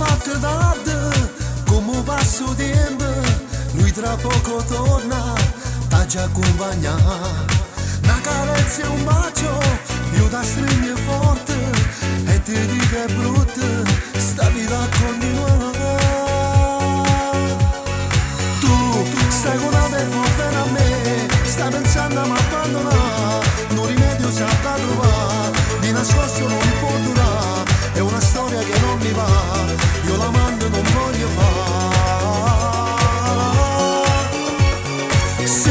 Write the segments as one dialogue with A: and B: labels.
A: fatte tardi, come passo tempo, lui tra poco torna, t'ha già accompagnato. Una carezza e un bacio, io ti stringo forte e ti dico è brutta, sta vita continua. Tu stai con la tempo bene a me, stai pensando a mi abbandonare, non rimedio si ha da trovare, di nascosto non può durare, è una storia che non mi va, io la mando non voglio fare. Sì,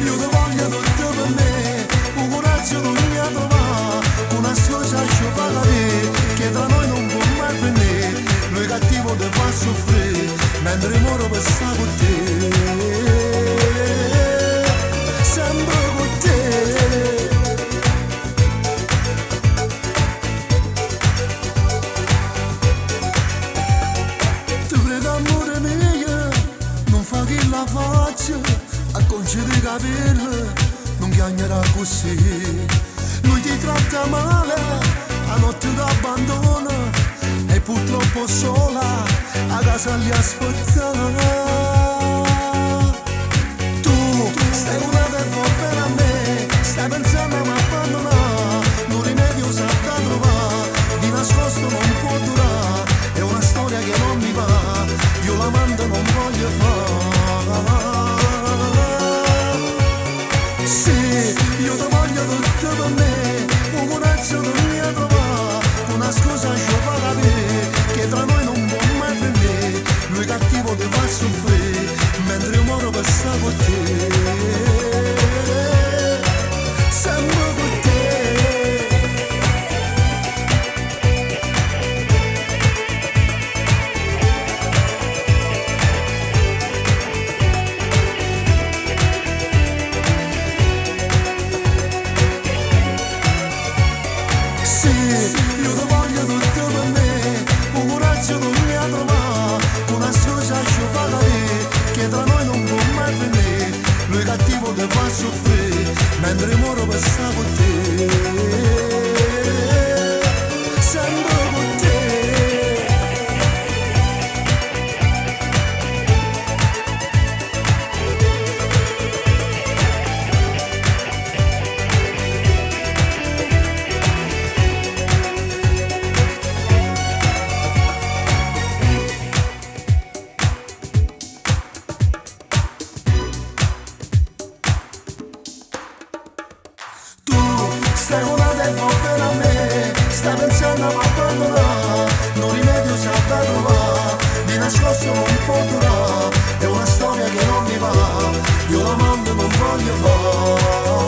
A: io ti voglio tutto per me, un coraggio non mi ha trovato, una scusa ci fa la vita, che tra noi non può mai venire, lui cattivo ti fa soffrire, mentre muoro per stare con te, sempre con te. Ti prego amore mio, non fa che la faccia, acconciati i capelli, non chiagnerà così. Lui ti tratta male, a notte ti abbandona e purtroppo sola a casa li aspetta. Tu stai con la tempo per a me, stai pensando a mi abbandonare, non rimedio sa da trovare, di nascosto non può durare, è una storia che non mi va, io la mando non voglio fare. Sì, io ti voglio tutto per me, un coraggio non mi ha trovato, una scusa ci fa capire, che tra noi non può mai venire, lui cattivo ti fa soffrire, mentre io muoro per stare con te, sempre con te. Sì, io ti voglio tutto per me, un coraggio non mi ha trovato, una scusa ci fa capire, che tra noi non può mai venire, lui cattivo ti fa soffrire, mentre muoro per stare con te, sempre con te. Stai con la tempo per a me, stai pensando a mi abbandonare, non rimedio si ha da trovare, di nascosto non può durare, è una storia che non mi va, io la mando non voglio fare.